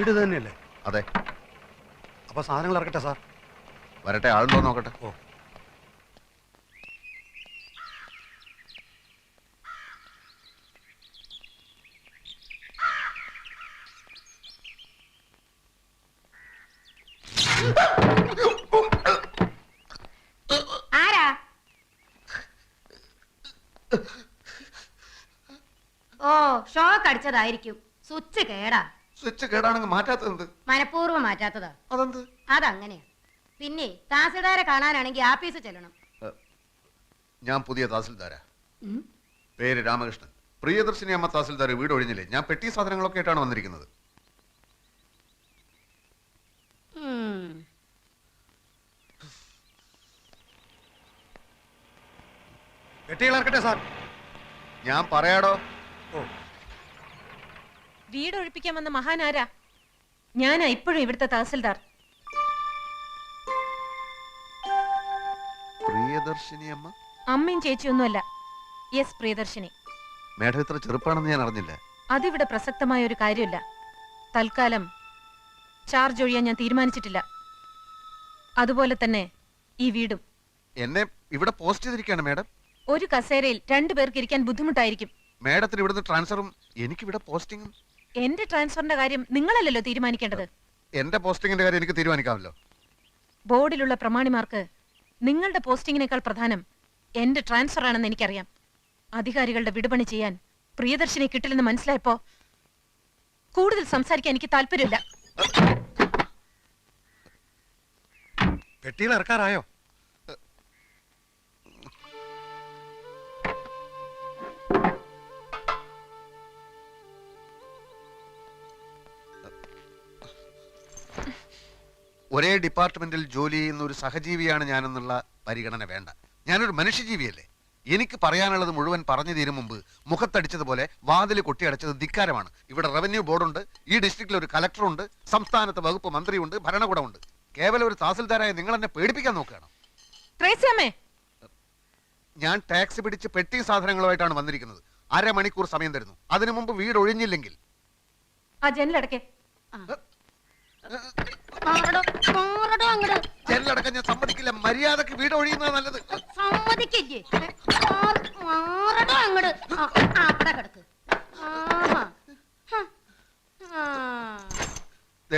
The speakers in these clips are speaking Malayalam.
വീട് തന്നെയല്ലേ? അതെ. അപ്പൊ സാധനങ്ങൾ ഇറക്കട്ടെ സാർ? വരട്ടെ, ആളുണ്ടോ നോക്കട്ടെ. ഓ. ആരാ? ഓ, ഷോക്ക് അടിച്ചതായിരിക്കും. സ്വിച്ച് കേടാ. സ്വിച്ച് കേടാണെങ്കിൽ മാറ്റാത്തത് മനഃപൂർവ്വം മാറ്റാത്തതാ. അതെന്ത്? അതങ്ങനെയാ. പിന്നെ തഹസിൽദാരെ കാണാനാണെങ്കിൽ ആഫീസ് ചെല്ലണം. ഞാൻ പുതിയ തഹസിൽദാരാ. പേര് രാമകൃഷ്ണൻ. പ്രിയദർശിനി അമ്മ തഹസിൽദാർ വീട് ഒഴിഞ്ഞില്ലേ? ഞാൻ പെട്ടി സാധനങ്ങളൊക്കെ ആയിട്ടാണ് വന്നിരിക്കുന്നത്. പെട്ടികൾ ഇറക്കട്ടെ സാർ? ഞാൻ പറയാടോ. ഓ. വീട് ഒഴിപ്പിക്കാൻ വന്ന മഹാനാരാ? ഞാനാ ഇപ്പോഴും ഇവിടുത്തെ തഹസിൽദാർ. പ്രിയദർശിനി അമ്മ? അമ്മയും ചേച്ചിയൊന്നുമല്ല. യെസ്, പ്രിയദർശിനി. മേഡം ഇത്ര ചെറുപ്പാണെന്ന് ഞാൻ അറിഞ്ഞില്ല. അതിവിടെ പ്രസക്തമായ ഒരു കാര്യമില്ല. തൽക്കാലം ചാർജ് ഒഴിയാൻ ഞാൻ തീരുമാനിച്ചിട്ടില്ല. അതുപോലെ തന്നെ ഈ വീടും. എന്നെ ഇവിടെ പോസ്റ്റ് ചെയ്തിരിക്കുകയാണ് മേഡം. ഒരു കസേരയിൽ 2 പേർക്ക് ഇരിക്കാൻ ബുദ്ധിമുട്ടായിരിക്കും. മേഡത്തിന് ഇവിടുന്ന് ട്രാൻസ്ഫറും എനിക്കിവിടെ പോസ്റ്റിങ്ങും. എന്റെ ട്രാൻസ്ഫറിന്റെ കാര്യം നിങ്ങളല്ലല്ലോ തീരുമാനിക്കേണ്ടത്. എന്റെ പോസ്റ്റിങ്ങിന്റെ കാര്യം എനിക്ക് തീരുമാനിക്കാമല്ലോ. ബോർഡിലുള്ള പ്രമാണിമാർക്ക് നിങ്ങളുടെ പോസ്റ്റിങ്ങിനേക്കാൾ പ്രധാനം എന്റെ ട്രാൻസ്ഫർ ആണെന്ന് എനിക്കറിയാം. അധികാരികളുടെ വിടുപണി ചെയ്യാൻ പ്രിയദർശിനി കിട്ടില്ലെന്ന് മനസ്സിലായപ്പോ കൂടുതൽ സംസാരിക്കാൻ എനിക്ക് താല്പര്യമില്ല. പെട്ടികൾ ഇറക്കാറായോ? ഒരേ ഡിപ്പാർട്ട്മെന്റിൽ ജോലി ചെയ്യുന്ന ഒരു സഹജീവിയാണ് ഞാനെന്നുള്ള പരിഗണന വേണ്ട. ഞാനൊരു മനുഷ്യജീവിയല്ലേ? എനിക്ക് പറയാനുള്ളത് മുഴുവൻ പറഞ്ഞു തീരും മുമ്പ് മുഖത്തടിച്ചതുപോലെ വാതിൽ കൊട്ടിയടച്ചത് ധിക്കാരമാണ്. ഇവിടെ റവന്യൂ ബോർഡുണ്ട്, ഈ ഡിസ്ട്രിക്റ്റിൽ ഒരു കലക്ടറുണ്ട്, സംസ്ഥാനത്ത് വകുപ്പ് മന്ത്രിയുണ്ട്, ഭരണകൂടമുണ്ട്. കേവലം ഒരു തഹസിൽദാരായ നിങ്ങൾ എന്നെ പേടിപ്പിക്കാൻ നോക്കുകയാണ്. ഞാൻ ടാക്സി പിടിച്ച് പെട്ടി സാധനങ്ങളുമായിട്ടാണ് വന്നിരിക്കുന്നത്. 1/2 മണിക്കൂർ സമയം തരുന്നു. അതിനു മുമ്പ് വീട് ഒഴിഞ്ഞില്ലെങ്കിൽ ആ ജനലടക്കേ. ജനലടക്കം ഞാൻ സമ്മതിക്കില്ല. മര്യാദക്ക് വീട് ഒഴിയുന്നത് നല്ലത്.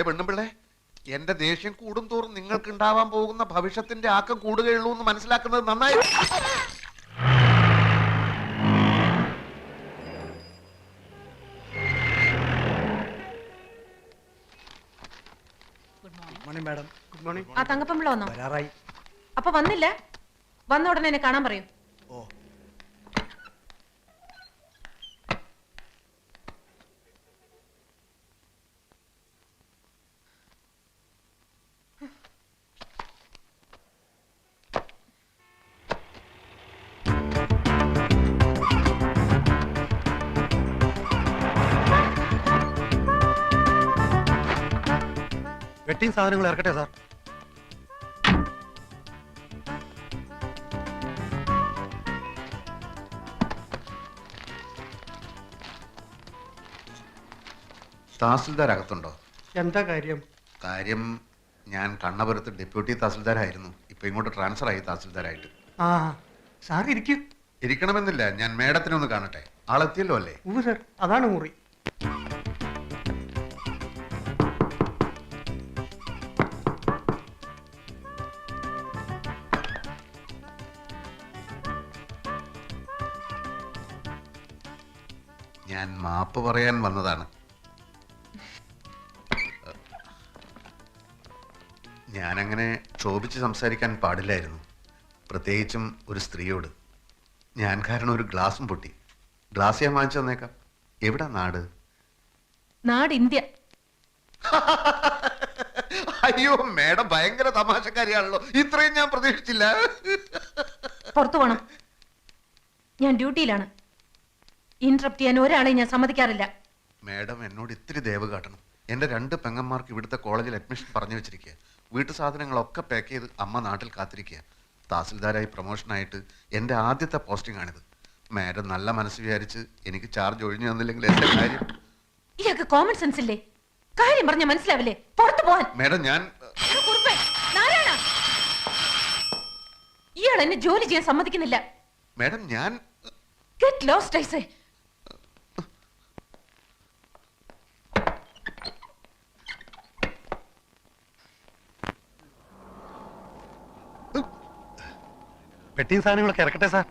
പെണ്ണുമ്പിള്ളേ, എന്റെ ദേഷ്യം കൂടും തോറും നിങ്ങൾക്ക് ഉണ്ടാവാൻ പോകുന്ന ഭവിഷ്യത്തിന്റെ ആക്കം കൂടുകയുള്ളൂ എന്ന് മനസ്സിലാക്കുന്നത് നന്നായി. ആ തങ്കപ്പമ്പിള്ള വന്നോ? വരാറായി. അപ്പൊ വന്നില്ല? വന്ന ഉടനെ എന്നെ കാണാൻ പറയൂ. ഓ. പെട്ടിയും സാധനങ്ങൾ ഇറക്കട്ടെ സാർ? തഹസിൽദാർ അകത്തുണ്ടോ? എന്താ കാര്യം? കാര്യം, ഞാൻ കണ്ണപുരത്ത് ഡെപ്യൂട്ടി തഹസിൽദാരായിരുന്നു. ഇപ്പൊ ഇങ്ങോട്ട് ട്രാൻസ്ഫർ ആയി തഹസിൽദാരായിട്ട്. ആ സാർ ഇരിക്കും. ഇരിക്കണമെന്നില്ല, ഞാൻ മേഡത്തിനെ ഒന്ന് കാണട്ടെ. ആളെത്തിയല്ലോ അല്ലേ? സാർ, അതാണ് മുറി. ഞാൻ മാപ്പ് പറയാൻ വന്നതാണ്. ഞാനങ്ങനെ ക്ഷോഭിച്ച് സംസാരിക്കാൻ പാടില്ലായിരുന്നു, പ്രത്യേകിച്ചും ഒരു സ്ത്രീയോട്. ഞാൻ കാരണം ഒരു ഗ്ലാസും പൊട്ടി. ഗ്ലാസ് ഞാൻ വാങ്ങിച്ചു തന്നേക്കാം. എവിടാ നാട്? നാട് ഇന്ത്യ. അയ്യോ മേഡം ഭയങ്കര തമാശക്കാരിയാണല്ലോ. ഇത്രയും ഞാൻ പ്രതീക്ഷിച്ചില്ല. പുറത്തു പോണം, ഞാൻ ഡ്യൂട്ടിയിലാണ്. ഇന്ററപ്റ്റ് ചെയ്യാൻ ഒരാളെ ഞാൻ സമ്മതിക്കാറില്ല. മേഡം എന്നോട് ഇത്തിരി ദയവ് കാട്ടണം. എന്റെ 2 പെങ്ങന്മാർക്ക് ഇവിടുത്തെ കോളേജിൽ അഡ്മിഷൻ പറഞ്ഞു വെച്ചിരിക്കുക. വീട്ടു സാധനങ്ങളൊക്കെ പാക്ക് ചെയ്ത് അമ്മ നാട്ടിൽ കാത്തിരിക്കുക. തഹസിൽദാരായി പ്രൊമോഷനായിട്ട് എന്റെ ആദ്യത്തെ പോസ്റ്റിംഗ് ആണിത്. മേഡം നല്ല മനസ്സ് വിചാരിച്ച് എനിക്ക് ചാർജ് ഒഴിഞ്ഞു തന്നില്ലെങ്കിൽ എന്റെ കാര്യം. ഇയാൾക്ക് കോമൺ സെൻസ് ഇല്ലേ? കാര്യം പറഞ്ഞ മനസ്സിലാവില്ലേ? പുറത്തു പോവാൻ. മാഡം ഞാൻ എടാ കുറുപ്പേ, നാരായണ, ഇയാൾ എന്നെ ജോലി ചെയ്യാൻ സമ്മതിക്കുന്നില്ല. മാഡം ഞാൻ ഗെറ്റ് ലോസ്റ്റ് ഐ സേ. വെട്ടിങ് സാധനങ്ങളൊക്കെ ഇറക്കട്ടെ സാർ.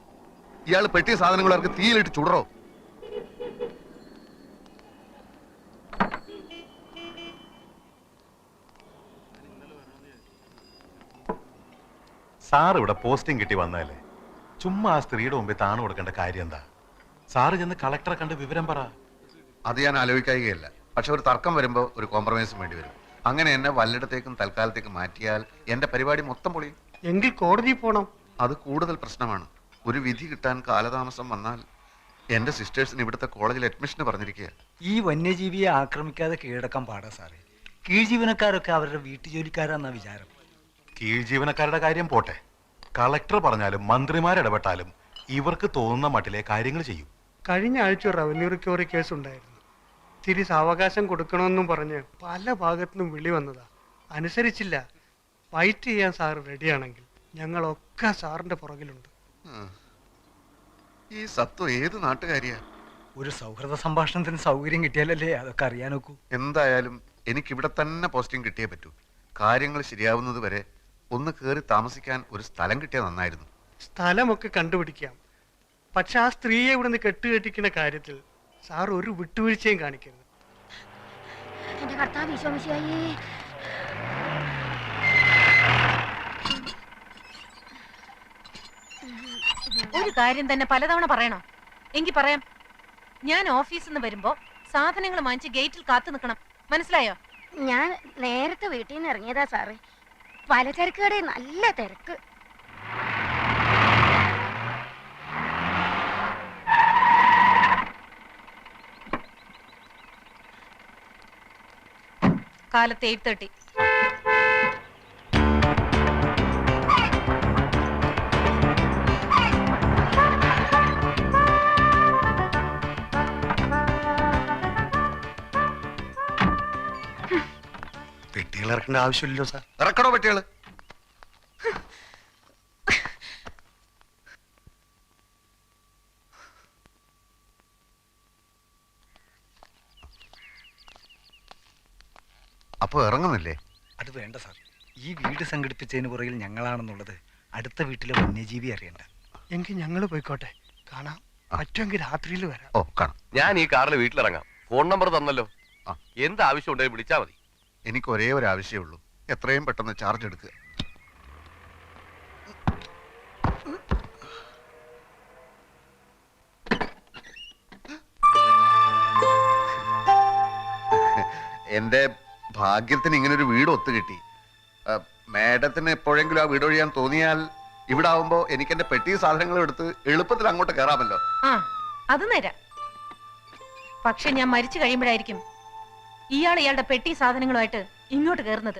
ഇയാൾ പെട്ടിയ സാധനങ്ങളൊക്കെ തീയിലിട്ട് ചുടറോ? സാർ ഇവിടെ പോസ്റ്റിംഗ് കിട്ടി വന്നതല്ലേ, ചുമ്മാ ആ സ്ത്രീയുടെ മുമ്പിൽ താണു കൊടുക്കേണ്ട കാര്യം എന്താ? സാറ് ചെന്ന് കളക്ടറെ കണ്ട് വിവരം പറ. അത് ഞാൻ ആലോചിക്കുകയല്ല. പക്ഷെ ഒരു തർക്കം വരുമ്പോൾ ഒരു കോംപ്രമൈസും വേണ്ടി വരും. അങ്ങനെ എന്നെ വല്ലിടത്തേക്കും തൽക്കാലത്തേക്കും മാറ്റിയാൽ എന്റെ പരിപാടി മൊത്തം പൊളിയും. എങ്കിൽ കോടതി പോണം. അത് കൂടുതൽ പ്രശ്നമാണ്. ഒരു വിധി കിട്ടാൻ കാലതാമസം വന്നാൽ എന്റെ സിസ്റ്റേഴ്സിന് ഇവിടുത്തെ കോളേജിൽ അഡ്മിഷന് പറഞ്ഞിരിക്കുക. ഈ വന്യജീവിയെ ആക്രമിക്കാതെ കീഴടക്കാൻ പാടാ സാറേ. കീഴ് ജീവനക്കാരൊക്കെ അവരുടെ വീട്ടുജോലിക്കാരാന്നാ വിചാരം. കീഴ് ജീവനക്കാരുടെ കാര്യം പോട്ടെ, കളക്ടർ പറഞ്ഞാലും മന്ത്രിമാരിടപെട്ടാലും ഇവർക്ക് തോന്നുന്ന മട്ടിലെ കാര്യങ്ങൾ ചെയ്യും. കഴിഞ്ഞ ആഴ്ച ഒരു റവന്യൂ റിക്കവറി കേസ് ഉണ്ടായിരുന്നു. തിരി സാവകാശം കൊടുക്കണമെന്നും പറഞ്ഞ് പല ഭാഗത്തുനിന്നും വിളി വന്നതാ. അനുസരിച്ചില്ല. ഫൈറ്റ് ചെയ്യാൻ സാർ റെഡിയാണെങ്കിൽ ഞങ്ങളൊക്കെ സാറിന്റെ പുറകിലുണ്ട്. ഈ സത്വം ഏത് നാട്ടുകാരിയാ? ഒരു സൗഹൃദ സംഭാഷണത്തിന് സൗകര്യം കിട്ടിയാലല്ലേ അതൊക്കെ അറിയാനൊക്കൂ. എന്തായാലും എനിക്കിവിടെ തന്നെ പോസ്റ്റിംഗ് കിട്ടിയേ പറ്റൂ. കാര്യങ്ങൾ ശരിയാവുന്നത് വരെ ഒന്ന് കയറി താമസിക്കാൻ ഒരു സ്ഥലം കിട്ടിയാൽ നന്നായിരുന്നു. സ്ഥലമൊക്കെ കണ്ടുപിടിക്കാം. പക്ഷെ ആ സ്ത്രീയെ ഇവിടുന്ന് കെട്ടുകെട്ടിക്കുന്ന കാര്യത്തിൽ സാർ ഒരു വിട്ടുവീഴ്ചയും കാണിക്കരുത്. എന്റെ കർത്താവ് വിശ്വമിശിയായി. ഒരു കാര്യം തന്നെ പലതവണ പറയണോ? എങ്കിൽ പറയാം. ഞാൻ ഓഫീസിൽ നിന്ന് വരുമ്പോ സാധനങ്ങൾ വാങ്ങിച്ച് ഗേറ്റിൽ കാത്തു നിൽക്കണം. മനസ്സിലായോ? ഞാൻ നേരത്തെ വീട്ടിൽ നിന്ന് ഇറങ്ങിയതാ സാറേ. പലചരക്ക് കടയിൽ നല്ല തിരക്ക്. കാലത്ത് 8:30. പെട്ടികൾ ഇറക്കേണ്ട ആവശ്യമില്ലല്ലോ സാർ. ഇറക്കണോ പെട്ടികള്? അപ്പൊ ഇറങ്ങുന്നില്ലേ? അത് വേണ്ട സാർ. ഈ വീട് സംഘടിപ്പിച്ചതിന് പുറകിൽ ഞങ്ങളാണെന്നുള്ളത് അടുത്ത വീട്ടിലെ വന്യജീവി അറിയണ്ട. എങ്കിൽ ഞങ്ങൾ പോയിക്കോട്ടെ. കാണാം. പറ്റുമെങ്കിൽ രാത്രിയിൽ വരാം. ഓ കാണാം. ഞാൻ ഈ കാറിൽ വീട്ടിലിറങ്ങാം. ഫോൺ നമ്പർ തന്നല്ലോ. ആ. എന്ത് ആവശ്യം ഉണ്ടെങ്കിൽ വിളിച്ചാൽ മതി. എനിക്ക് ഒരേ ഒരു ആവശ്യമേ ഉള്ളൂ. എത്രയും പെട്ടെന്ന് ചാർജ് എടുക്കുക. എന്റെ ഭാഗ്യത്തിന് ഇങ്ങനെ ഒരു വീട് ഒത്തുകിട്ടി. മാഡത്തിന് എപ്പോഴെങ്കിലും ആ വീട് ഒഴിയാൻ തോന്നിയാൽ ഇവിടെ ആവുമ്പോ എനിക്ക് എന്റെ പെട്ടി സാധനങ്ങൾ എടുത്ത് എളുപ്പത്തിൽ അങ്ങോട്ട് കയറാമല്ലോ. ആ, അത് നേരാ. പക്ഷെ ഞാൻ മരിച്ചു കഴിയുമ്പോഴായിരിക്കും ഇയാളുടെ പെട്ടി സാധനങ്ങളുമായിട്ട് ഇങ്ങോട്ട് കയറുന്നത്.